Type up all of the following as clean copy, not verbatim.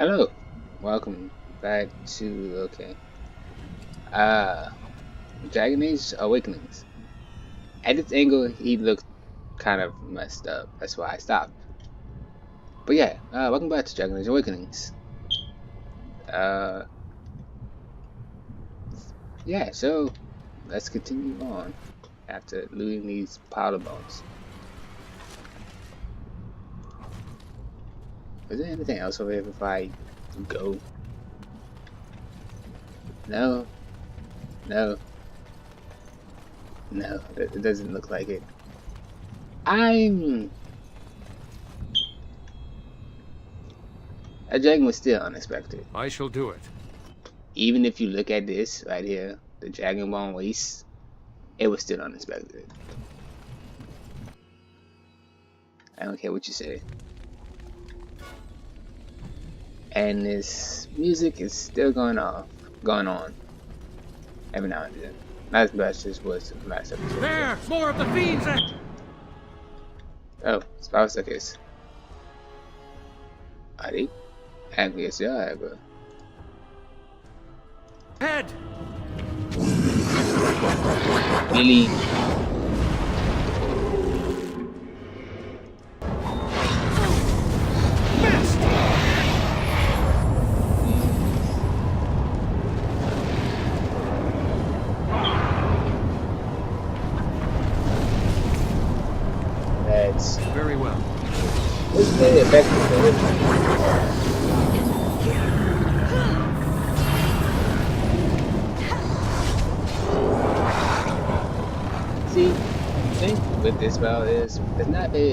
Hello, welcome back to uh Dragon Age Awakenings. At this angle, he looked kind of messed up. That's why I stopped. But yeah, welcome back to Dragon Age Awakenings. Uh, yeah, so let's continue on after looting these powder bones. Is there anything else over here before I go? No, no, no. It doesn't look like it. A dragon was still unexpected. I shall do it. Even if you look at this right here, the Dragonbone Waste, it was still unexpected. I don't care what you say. And this music is still going on every now and then. Not as much as was the last episode. There! More of the fiends! Oh, it's power staircase. Are they angry as y'all ever? Head! Really? That's very well. It's very effective. See, the thing with this spell is it's not very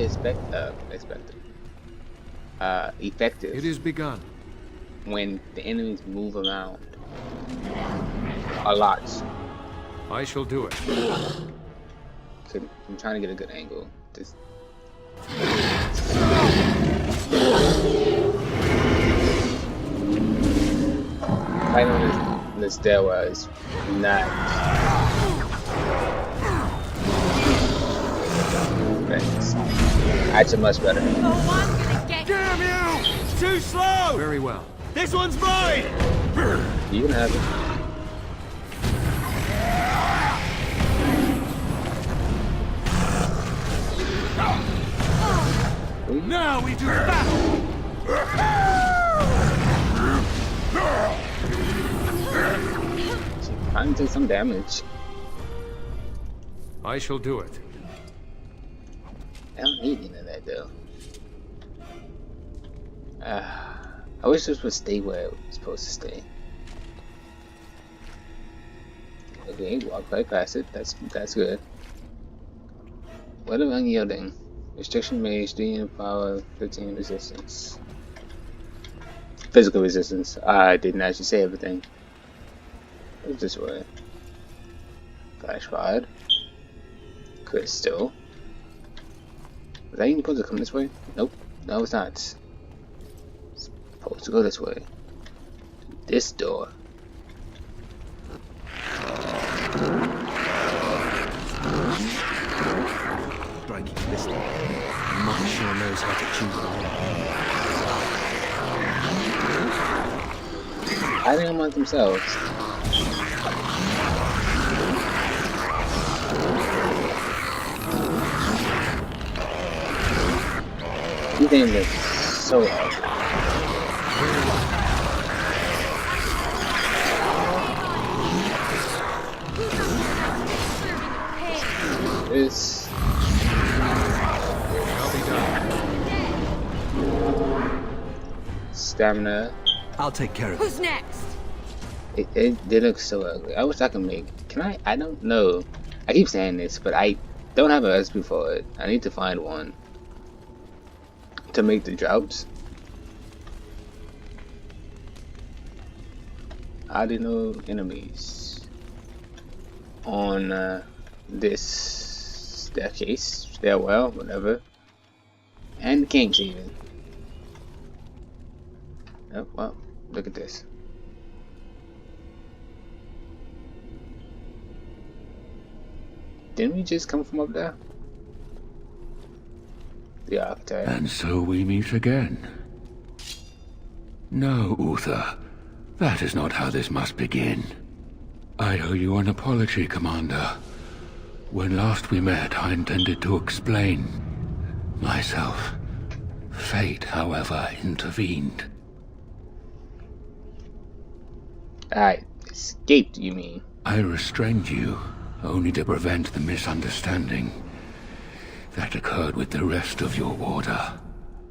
effective. It is begun. When the enemies move around a lot. I shall do it. I'm trying to get a good angle. Just right on this stairwell is not. Actually, much better. Damn you! Too slow! Very well. This one's mine! You can have it. Now we do battle! Trying to take some damage. I shall do it. I don't need any of that though. I wish this would stay where it was supposed to stay. Okay, walk right past it. That's good. What of unyielding? Restriction mage, 3 power, 15 resistance. Physical resistance. I didn't actually say everything. What's this way? Flash fired. Crystal. Was I even supposed to come this way? Nope. No, it's not. It's supposed to go this way. This door. Striking pistol. Much sure knows how to choose it. Hiding among themselves. These things are so ugly. This I'll be done. stamina. I'll take care of it. Who's next? They look so ugly. I wish I could make. Can I? I don't know. I keep saying this, but I don't have a recipe for it. I need to find one to make the droughts. How do you know enemies on this staircase, stairwell, whatever, and the kings even. Oh well, look at this. Didn't we just come from up there? The architect. And so we meet again. No, Uther. That is not how this must begin. I owe you an apology, Commander. When last we met, I intended to explain myself. Fate, however, intervened. I escaped, you mean? I restrained you, only to prevent the misunderstanding that occurred with the rest of your order.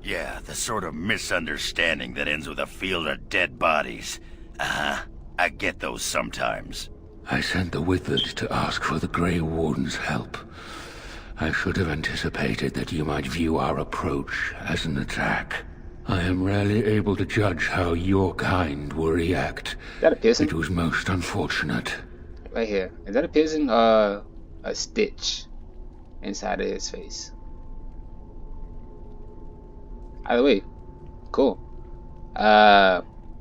Yeah, the sort of misunderstanding that ends with a field of dead bodies. Uh-huh. I get those sometimes. I sent the Withered to ask for the Grey Warden's help. I should have anticipated that you might view our approach as an attack. I am rarely able to judge how your kind will react. Is that a piercing? It was most unfortunate. Right here. Is that a piercing or a stitch inside of his face? Either way, cool.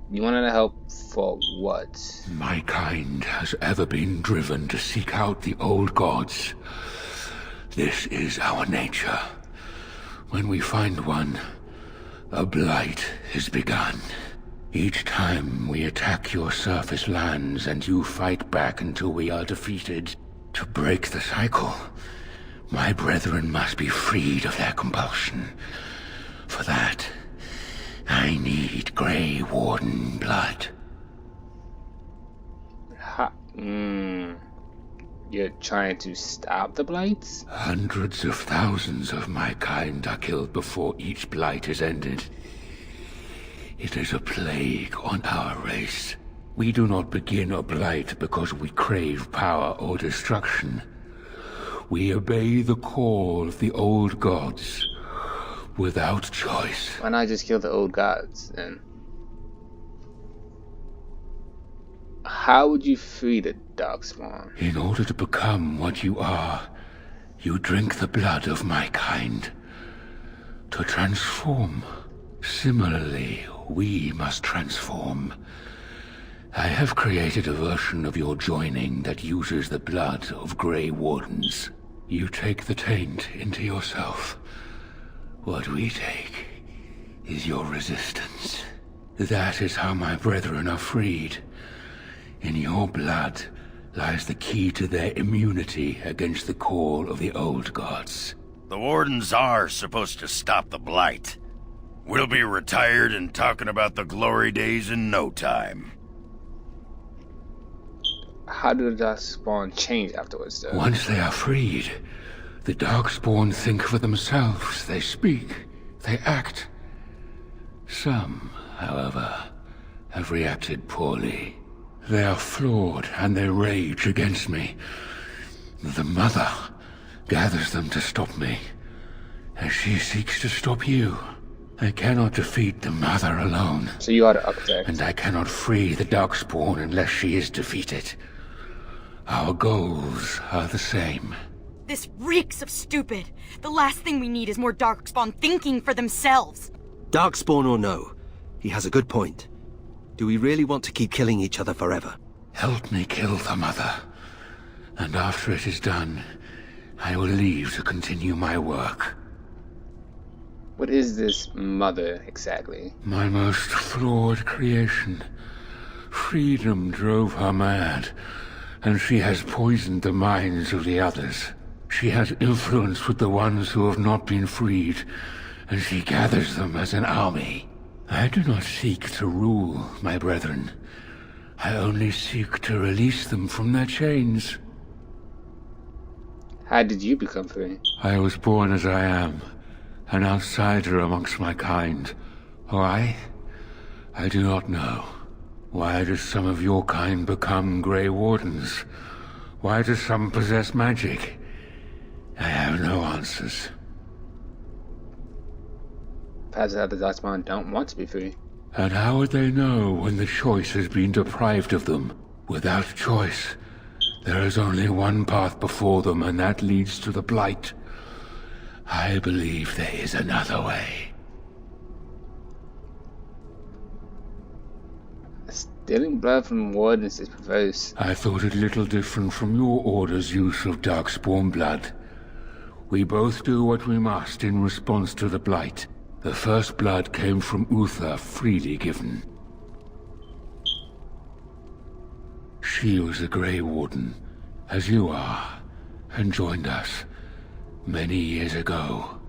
You wanted to help for what? My kind has ever been driven to seek out the old gods. This is our nature. When we find one, a blight is begun. Each time we attack your surface lands and you fight back until we are defeated. To break the cycle, my brethren must be freed of their compulsion. For that, I need Grey Warden blood. You're trying to stop the blights? Hundreds of thousands of my kind are killed before each blight is ended. It is a plague on our race. We do not begin a blight because we crave power or destruction. We obey the call of the old gods without choice. Why not just kill the old gods then? How would you free the Darkspawn? In order to become what you are, you drink the blood of my kind. To transform. Similarly, we must transform. I have created a version of your joining that uses the blood of Grey Wardens. You take the taint into yourself. What we take is your resistance. That is how my brethren are freed. In your blood lies the key to their immunity against the call of the old gods. The Wardens are supposed to stop the Blight. We'll be retired and talking about the glory days in no time. How do the Darkspawn change afterwards, though? Once they are freed, the Darkspawn think for themselves. They speak. They act. Some, however, have reacted poorly. They are flawed, and they rage against me. The Mother gathers them to stop me, as she seeks to stop you. I cannot defeat the Mother alone. So you are the architect. And I cannot free the Darkspawn unless she is defeated. Our goals are the same. This reeks of stupid. The last thing we need is more Darkspawn thinking for themselves. Darkspawn or no, he has a good point. Do we really want to keep killing each other forever? Help me kill the Mother. And after it is done, I will leave to continue my work. What is this Mother, exactly? My most flawed creation. Freedom drove her mad, and she has poisoned the minds of the others. She has influence with the ones who have not been freed, and she gathers them as an army. I do not seek to rule, my brethren. I only seek to release them from their chains. How did you become free? I was born as I am, an outsider amongst my kind. Why? I do not know. Why does some of your kind become Grey Wardens? Why do some possess magic? I have no answers. Perhaps the other Darkspawn don't want to be free. And how would they know when the choice has been deprived of them? Without choice, there is only one path before them, and that leads to the Blight. I believe there is another way. Stealing blood from Wardens is perverse. I thought it little different from your order's use of Darkspawn blood. We both do what we must in response to the Blight. The first blood came from Uther, freely given. She was a Grey Warden, as you are, and joined us many years ago.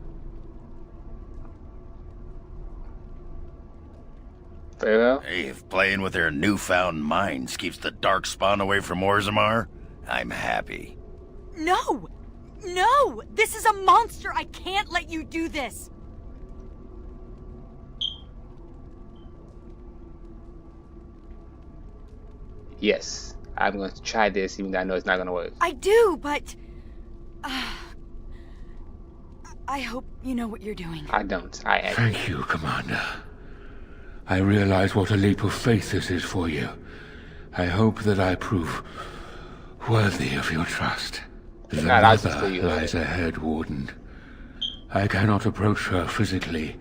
Very well. Hey, if playing with their newfound minds keeps the Darkspawn away from Orzammar, I'm happy. No! No! This is a monster! I can't let you do this! Yes, I'm going to try this, even though I know it's not going to work. I do, but... I hope you know what you're doing. I don't. I actually... Thank you, Commander. I realize what a leap of faith this is for you. I hope that I prove worthy of your trust. The Not asking mother for you, lies ahead, Warden. I cannot approach her physically.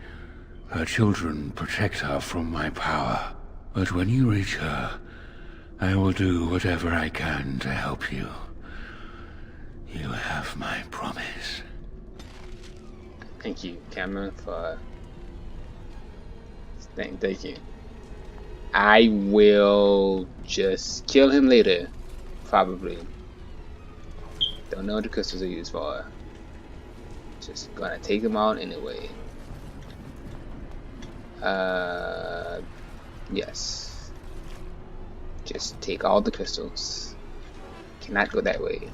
Her children protect her from my power. But when you reach her, I will do whatever I can to help you. You have my promise. Thank you, Cameron, for... Thank you. I will just kill him later, probably. Don't know what the crystals are used for. Just gonna take them out anyway. Yes. Just take all the crystals. Cannot go that way.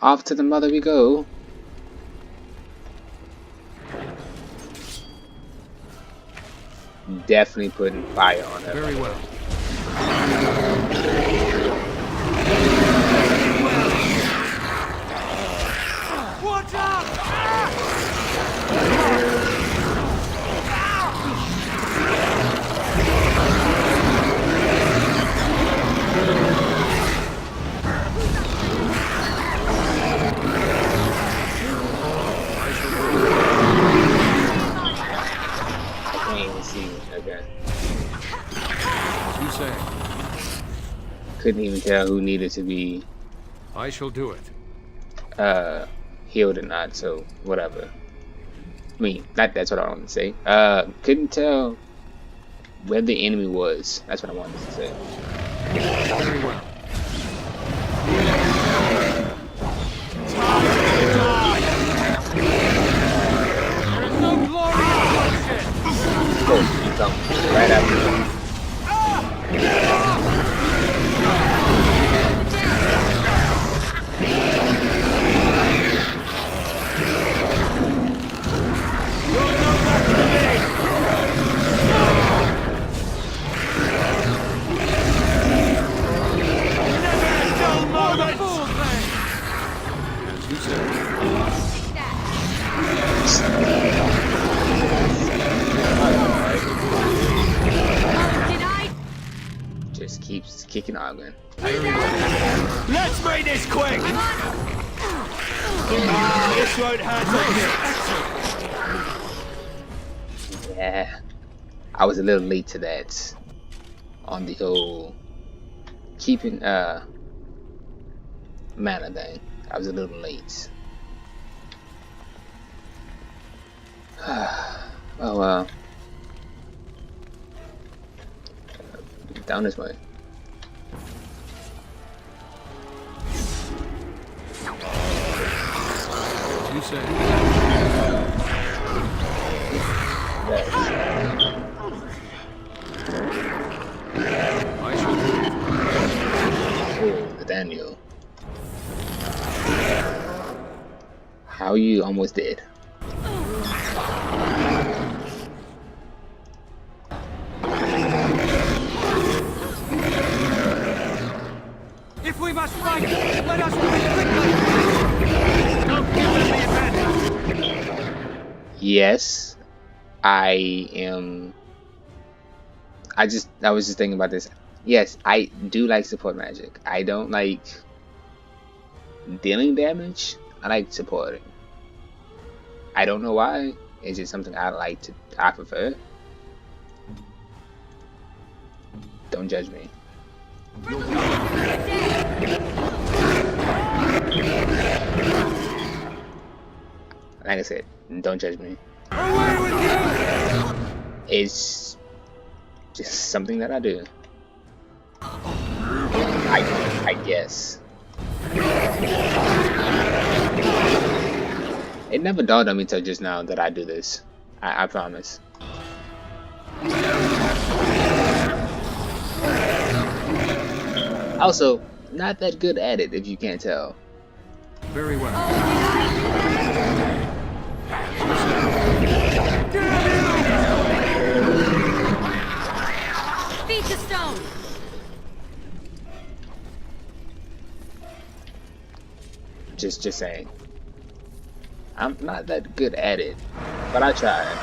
Off to the mother we go. Definitely putting fire on her. Very well. Watch out! I can't even see again. You say. Couldn't even tell who needed to be I shall do it. healed or not, so whatever. I mean, that's what I wanted to say. Couldn't tell where the enemy was. That's what I wanted to say. Very well. There is no glory in bloodshed. Oh, you come right after. You say. Just keeps kicking Ogden. Let's make this quick! This won't hurt. Yeah, I was a little late to that. On the whole keeping mana thing, I was a little late. Oh well. Down this way. You say. I shall do it. Oh, Nathaniel. How you almost dead? If we must fight, let us do it quickly. Don't give them the advantage. Yes, I am. I was just thinking about this. Yes, I do like support magic. I don't like dealing damage. I like supporting. I don't know why. It's just something I prefer. Don't judge me. Like I said, don't judge me. Away with you! It's Just something that I do. I guess. It never dawned on me till just now that I do this. I promise. Also, not that good at it if you can't tell. Very well. Feed the stone! Just saying. I'm not that good at it, but I tried.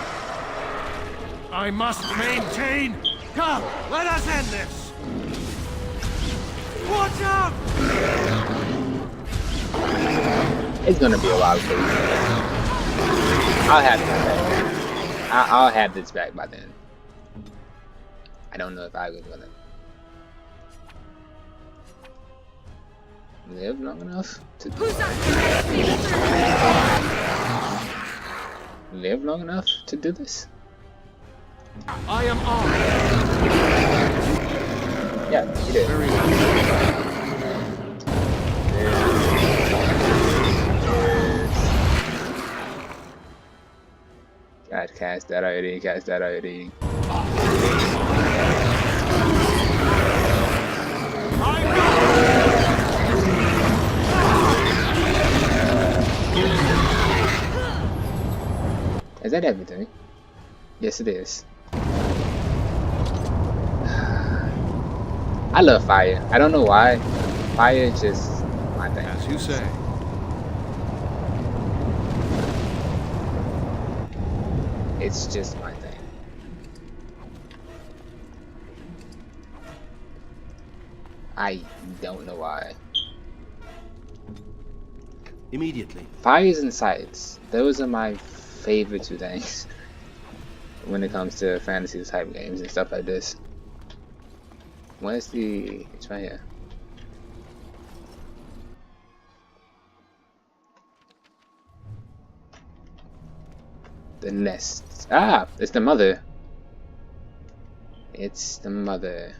I must maintain. Come, let us end this. Watch out! It's gonna be a while before we get it. I'll have this back. I'll have this back by then. I don't know if I was gonna live long enough to live long enough to do this. I am armed. Yeah, you did. Very well. God, cast that already, cast that already. Is that everything? Yes, it is. I love fire. I don't know why. Fire is just my thing. As you say. It's just my thing. I don't know why. Immediately. Fires and sights. Those are my favorite two things when it comes to fantasy type games and stuff like this. Where's the... It's right here. The nest. Ah! It's the mother. It's the mother.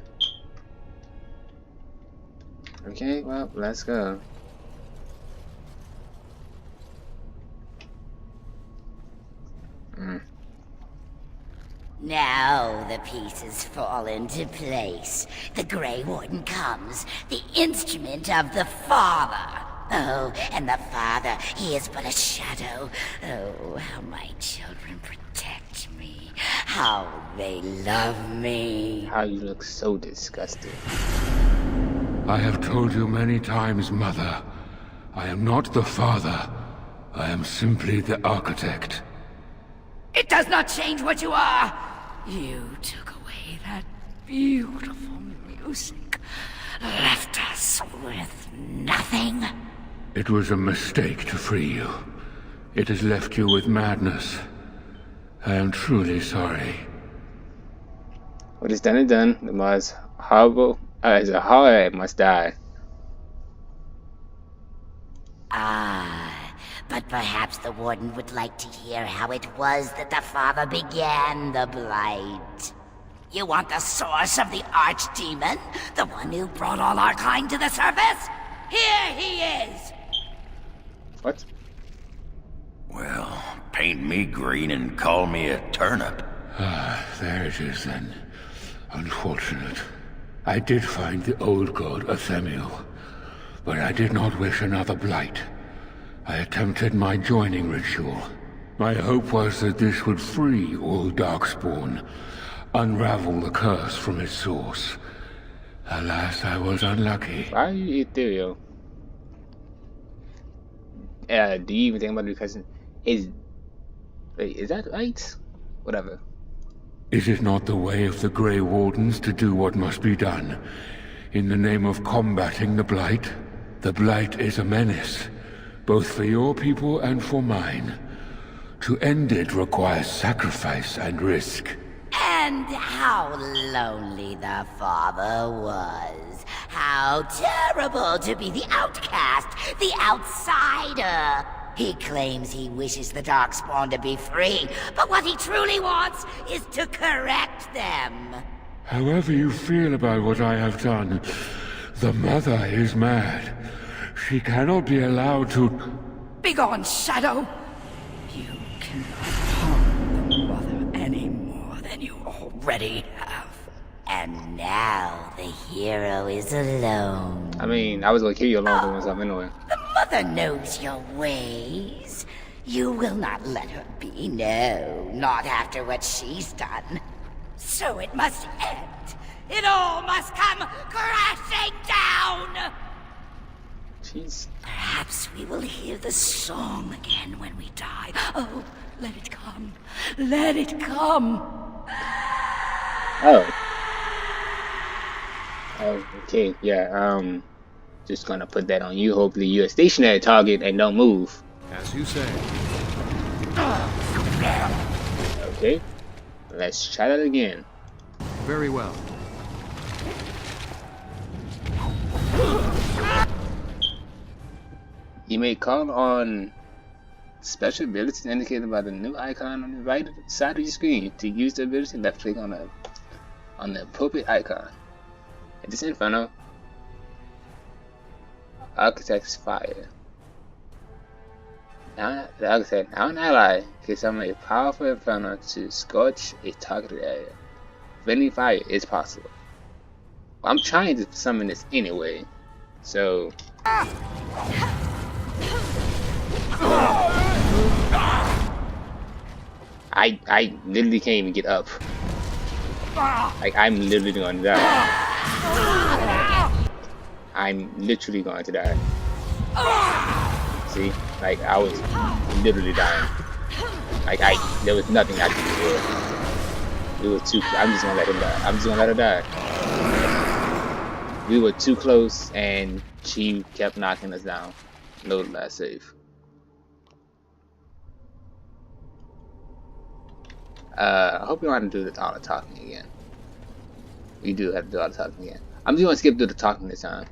Okay, well, let's go. Now the pieces fall into place. The Grey Warden comes, the instrument of the Father. Oh, and the Father, he is but a shadow. Oh, how my children protect me. How they love me. How you look so disgusted. I have told you many times, Mother. I am not the Father. I am simply the Architect. It does not change what you are. You took away that beautiful music. Left us with nothing. It was a mistake to free you. It has left you with madness. I am truly sorry. What is done is done. The most horrible as a horror must die. Ah, but perhaps the Warden would like to hear how it was that the Father began the Blight. You want the source of the Archdemon? The one who brought all our kind to the surface? Here he is! What? Well, paint me green and call me a turnip. Ah, there it is then. Unfortunate. I did find the old god Athemiel, but I did not wish another blight. I attempted my joining ritual. My hope was that this would free all Darkspawn, unravel the curse from its source. Alas, I was unlucky. Why are you ethereal? Do you even think about it? Because wait, is that right? Whatever. Is it not the way of the Grey Wardens to do what must be done, in the name of combating the Blight? The Blight is a menace, both for your people and for mine. To end it requires sacrifice and risk. And how lonely the Father was. How terrible to be the outcast, the outsider. He claims he wishes the Darkspawn to be free, but what he truly wants is to correct them. However you feel about what I have done, the mother is mad. She cannot be allowed to... Begone, Shadow! You cannot harm the mother any more than you already have. And now the hero is alone. I mean, I was gonna kill you alone for myself anyway. The mother knows your ways. You will not let her be, no, not after what she's done. So it must end. It all must come crashing down! Jeez. Perhaps we will hear the song again when we die. Oh, let it come. Let it come. Oh. Oh, okay, yeah, just gonna put that on you. Hopefully you're a stationary target and don't move. As you say. Okay. Let's try that again. Very well. You may call on special abilities indicated by the new icon on the right side of your screen. To use the ability, left click on the appropriate icon. At this inferno, Architect's Fire. Now, the Architect, now an ally, can summon a powerful inferno to scorch a targeted area. Friendly fire is possible. Well, I'm trying to summon this anyway, so. I literally can't even get up. Like, I'm literally going to die. I'm literally going to die. See? Like, I was literally dying. Like, there was nothing I could do. We were too, I'm just gonna let him die. I'm just gonna let her die. We were too close and she kept knocking us down. Load last save. I hope you don't have to do all the talking again. We do have to do all the talking again. I'm just gonna skip through the talking this time.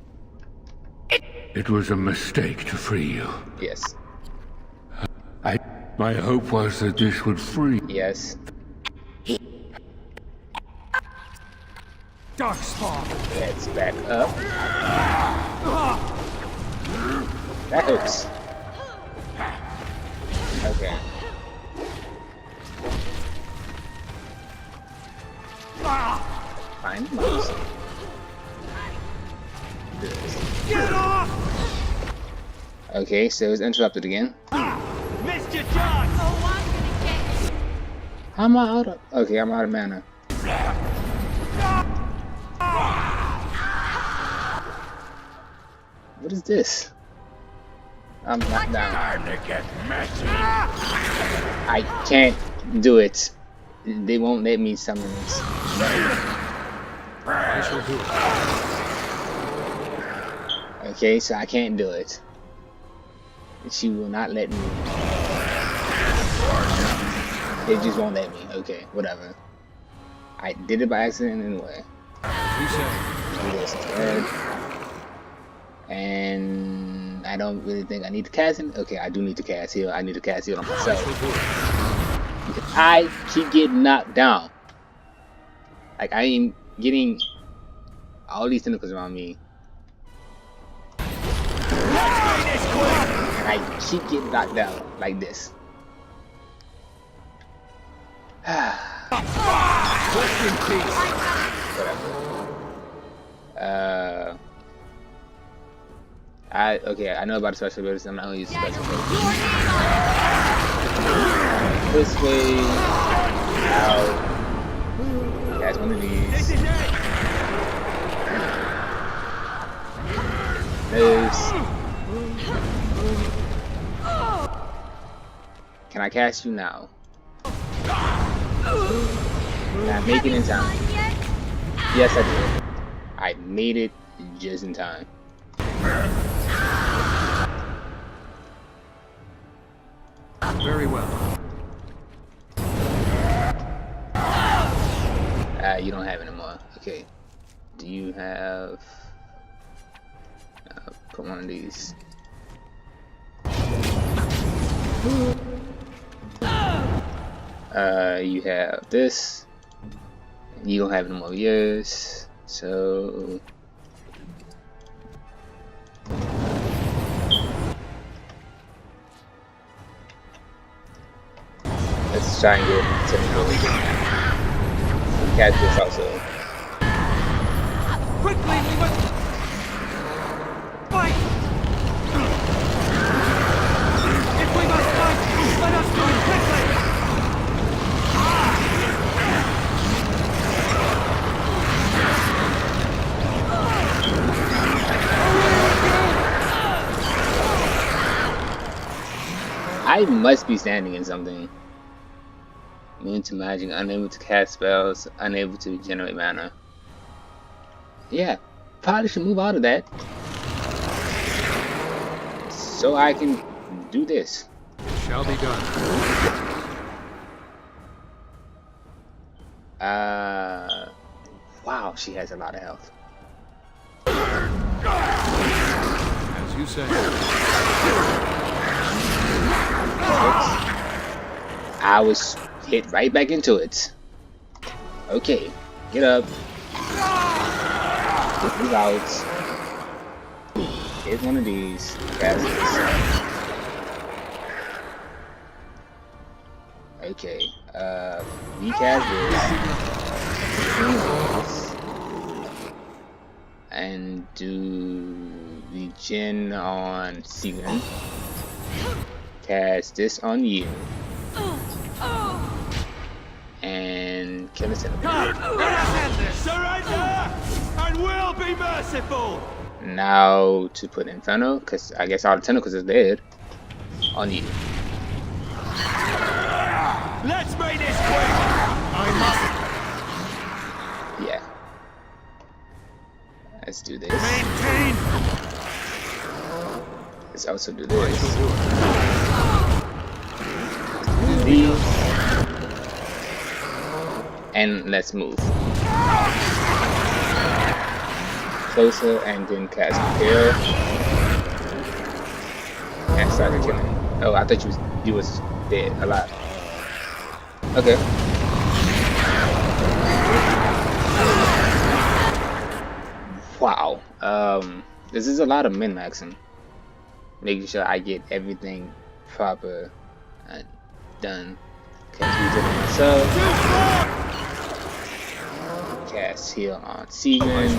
It was a mistake to free you. Yes. My hope was that this would free... Yes. Darkspawn. Let's back up. That hurts. Okay. Find the mouse. Get off! Okay, so it's interrupted again. Missed your chance! I'm out of... Okay, I'm out of mana. What is this? I'm knocked down. Time to get messy. I can't do it. They won't let me summon this. I shall do it. Okay, so I can't do it. She will not let me. They just won't let me. Okay, whatever. I did it by accident anyway. You say. Do this instead. And I don't really think I need to cast it. Okay, I do need to cast heal. I need to cast heal on myself. Because I keep getting knocked down. Like, I am getting all these tentacles around me. And I keep getting knocked down like this. Whatever. Okay, I know about the special abilities. I'm not gonna use the special abilities. This way. Out. That's one of these. This. Can I cast you now? Can I make it in time? Yes, I did. I made it just in time. Very well. You don't have any more. Okay. Do you have... put one of these. You have this. You don't have any more years, so let's try and get to the catch this also. Quickly, we must fight! If we must fight, let us do it quickly! I must be standing in something. Immune to magic, unable to cast spells, unable to generate mana. Yeah, probably should move out of that. So I can do this. It shall be done. Wow, she has a lot of health. As you say. I was hit right back into it. Okay, get up. Move out. Here's one of these. Cast this. Okay, recast this. And do regen on Seagan. Cast this on you. And kill it. Surrender, and we'll be merciful. Now to put Inferno, because I guess all the tentacles is dead. On you. Let's make this quick. Yeah. Let's do this. Maintain. Let's also do this. Do these. And let's move. Closer and then cast Kill. And start killing. Oh, I thought you was dead, alive. Okay. Wow. This is a lot of min-maxing. Making sure I get everything proper and done. Cast Regen on myself. Cast Heal on Seagan.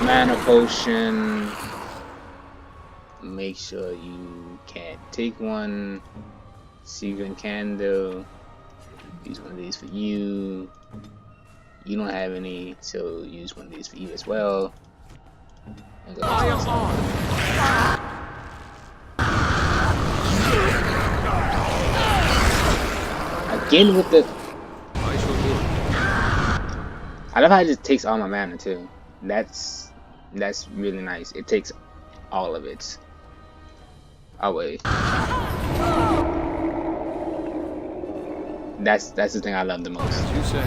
Mana Potion. Make sure you can't take one. Seagan Candle. Use one of these for you. You don't have any, so use one of these for you as well. And go again with the. I love how it just takes all my mana too. That's really nice. It takes all of it away. That's the thing I love the most. As you say.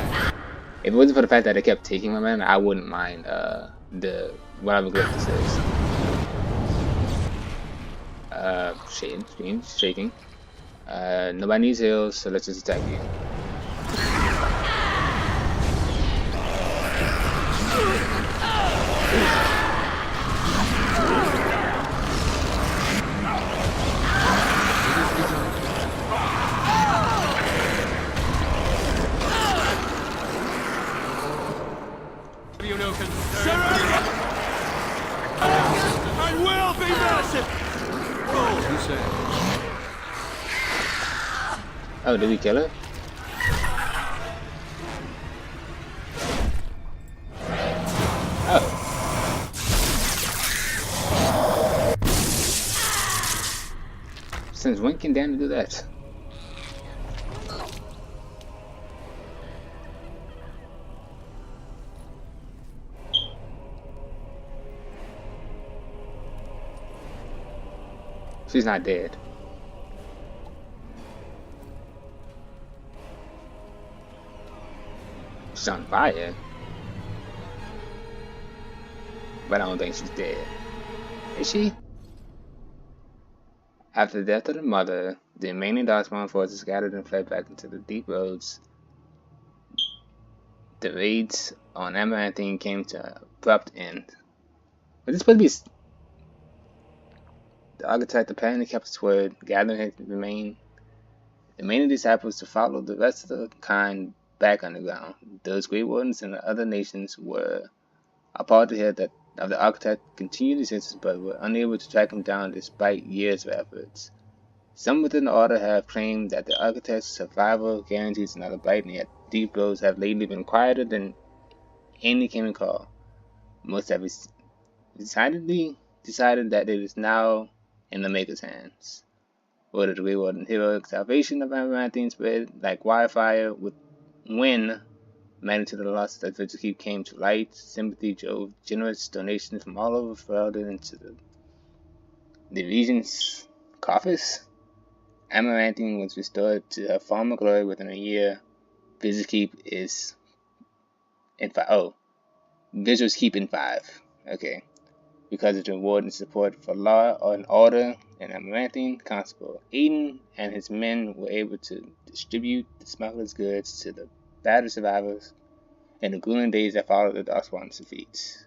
If it wasn't for the fact that it kept taking my mana, I wouldn't mind the whatever glyph this is. Shaking. Nobody needs heals, so let's just attack you. And we'll be merciful. As you say. Oh, did we kill her? Oh. Since when can Dan do that? She's not dead. She's on fire. But I don't think she's dead. Is she? After the death of the mother, the remaining Darkspawn forces scattered and fled back into the deep roads the raids on Amaranthine came to an abrupt end. But this supposed to be the architect apparently kept his word, gathering his remaining disciples to follow the rest of the kind back underground. Those Grey Wardens and the other nations were appalled to hear that of the architect continued his searches but were unable to track him down despite years of efforts. Some within the order have claimed that the architect's survival guarantees another blight, and yet these blows have lately been quieter than any can call. Most have decided that it is now in the Maker's hands. Word of the Grey Warden heroic salvation of Amaranthine spread like wildfire when magnitude of the loss that Vigil Keep came to light. Sympathy drove generous donations from all over Ferelden into the region's coffers. Amaranthine was restored to her former glory within a year. Vigil's Keep is in 5. Vigil's Keep in 5. Okay. Because of the warden's support for law and order in Amaranthine, Constable Aiden and his men were able to distribute the smugglers' goods to the battered survivors in the grueling days that followed the Darkspawn's defeat.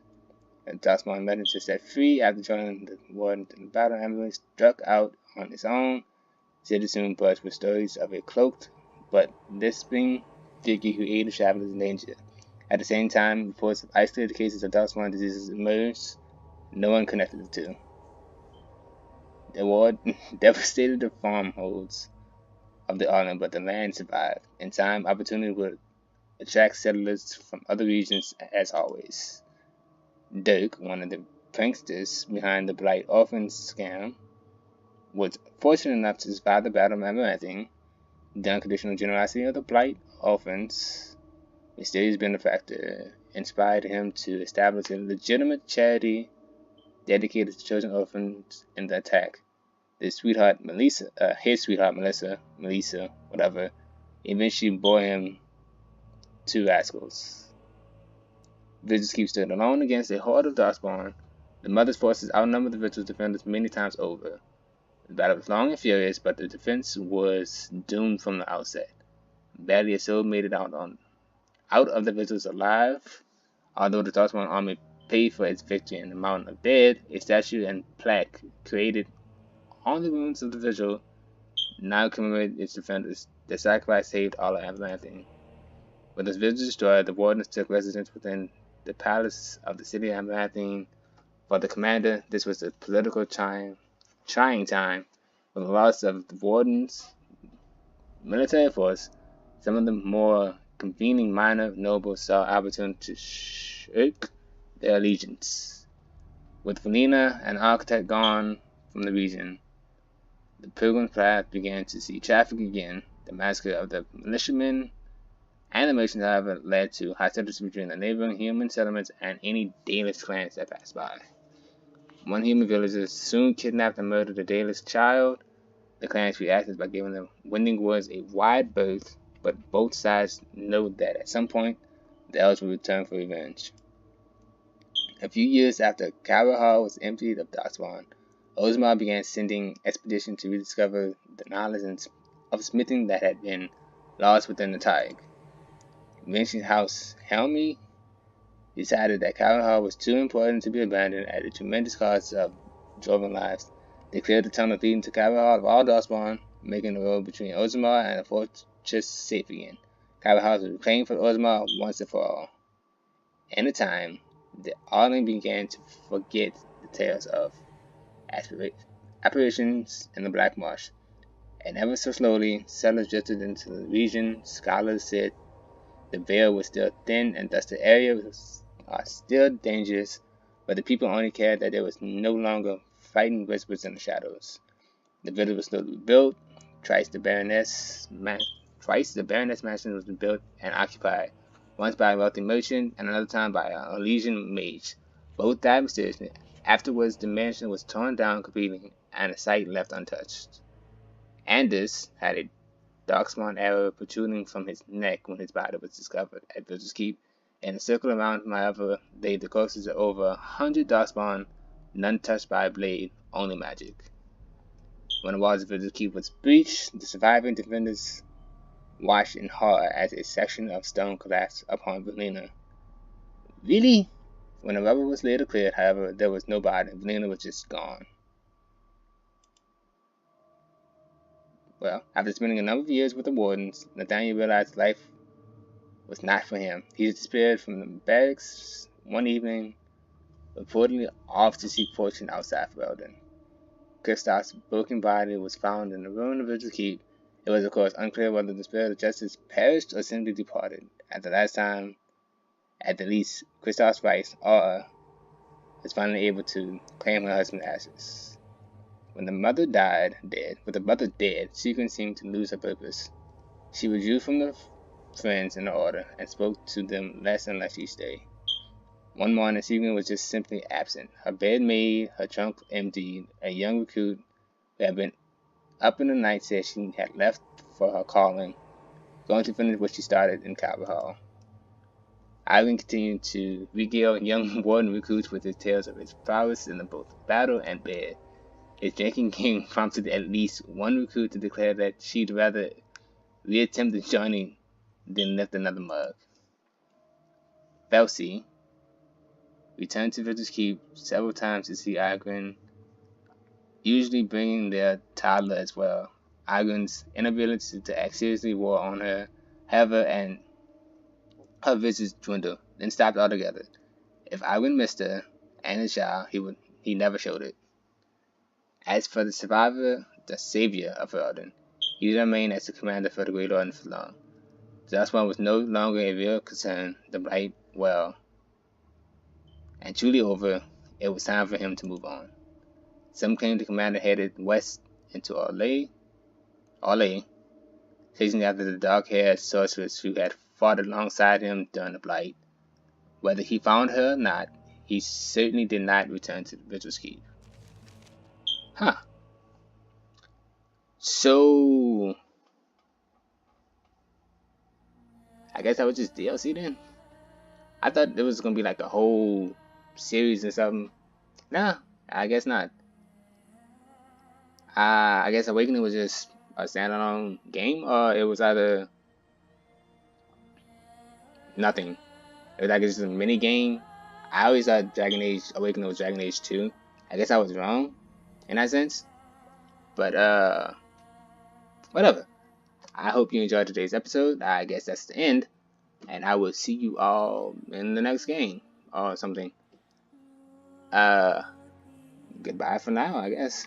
The Darkspawn messenger set free after joining the warden in the battle. Ambulance struck out on its own. Citizens buzzed with stories of a cloaked but lisping figure who aided travelers in danger. At the same time, reports of isolated cases of Darkspawn diseases emerged. No one connected the two. The war devastated the farmholds of the island, but the land survived. In time, opportunity would attract settlers from other regions as always. Dirk, one of the pranksters behind the Blight Orphans scam, was fortunate enough to survive the Battle of Amaranthine. The unconditional generosity of the Blight Orphans, mysterious benefactor, inspired him to establish a legitimate charity dedicated to children orphans in the attack. His sweetheart Melissa, eventually bore him 2 rascals. Vigil's Keep stood alone against a horde of Darkspawn. The Mother's forces outnumbered the Vigil's defenders many times over. The battle was long and furious, but the defense was doomed from the outset. Barely a soul made it out of the Vigils alive, although the Darkspawn army paid for its victory in the Mountain of Dead. A statue and plaque created on the ruins of the Vigil now commemorate its defenders. Their sacrifice saved all of Amaranthine. With its Vigil destroyed, the Wardens took residence within the palace of the city of Amaranthine. For the commander, this was a political trying time. With the loss of the Warden's military force, some of the more convening minor nobles saw opportunity to shirk their allegiance. With Felina and Architect gone from the region, the pilgrim path began to see traffic again. The massacre of the militiamen and the merchants, however, led to hostility between the neighboring human settlements and any Dalish clans that passed by. One human villager soon kidnapped and murdered a Dalish child. The clans reacted by giving the Winding Woods a wide berth, but both sides know that at some point the elves will return for revenge. A few years after Carahar was emptied of Darkspawn, Ozma began sending expeditions to rediscover the knowledge of smithing that had been lost within the Tig. Ancient House Helmi decided that Carahar was too important to be abandoned at the tremendous cost of dwarven lives. They cleared the tunnel leading to Carahar of all Darkspawn, making the road between Ozma and the fortress safe again. Carahar was reclaimed for Ozma once and for all. In a time, the Arling began to forget the tales of apparitions in the Black Marsh, and ever so slowly, settlers drifted into the region. Scholars said the veil was still thin, and thus the area was still dangerous, but the people only cared that there was no longer fighting whispers in the shadows. The village was slowly built. Twice the Baroness mansion was built and occupied, once by a wealthy merchant and another time by an Elysian mage. Both died mysteriously. Afterwards, the mansion was torn down completely and the site left untouched. Anders had a Darkspawn arrow protruding from his neck when his body was discovered at Vigil's Keep. In a circle around him, however, lay the corpses of over 100 Darkspawn, none touched by a blade, only magic. When the walls of Vigil's Keep was breached, the surviving defenders watched in horror as a section of stone collapsed upon Velena. Really? When the rubble was later cleared, however, there was no body. Velena was just gone. Well, after spending a number of years with the Wardens, Nathaniel realized life was not for him. He disappeared from the barracks one evening, reportedly off to seek fortune outside Ferelden. Kristoff's broken body was found in the ruin of Vigil's Keep. It was, of course, unclear whether the spirit of justice perished or simply departed. At the last time, at the least, Kristoff's wife, Aura, was finally able to claim her husband's ashes. With the mother dead, Sequin seemed to lose her purpose. She withdrew from the friends in the order and spoke to them less and less each day. One morning, Sequin was just simply absent. Her bed made, her trunk emptied. A young recruit who had been up in the night said she had left for her calling, going to finish what she started in Calvert Hall. Ivan continued to regale young Warden recruits with his tales of his prowess in both battle and bed. His drinking game prompted at least one recruit to declare that she'd rather reattempt the journey than lift another mug. Felsi returned to Vigil's Keep several times to see Igrin, usually bringing their toddler as well. Igrin's inability to act seriously wore on her, however, and her visits dwindled, then stopped altogether. If Igrin missed her and his child, he never showed it. As for the survivor, the savior of Ferelden, he did remain as the commander for the Great Order for long. The Dustborn was no longer a real concern. The Blight, well, and truly over, it was time for him to move on. Some claimed the commander headed west into Orlais, chasing after the dark-haired sorceress who had fought alongside him during the Blight. Whether he found her or not, he certainly did not return to Vigil's Keep. Huh. So, I guess that was just DLC then? I thought there was going to be like a whole series or something. Nah, I guess not. I guess Awakening was just a standalone game, or it was either nothing. It was like just a mini game. I always thought Dragon Age Awakening was Dragon Age 2. I guess I was wrong in that sense. But whatever. I hope you enjoyed today's episode. I guess that's the end. And I will see you all in the next game or something. Goodbye for now, I guess.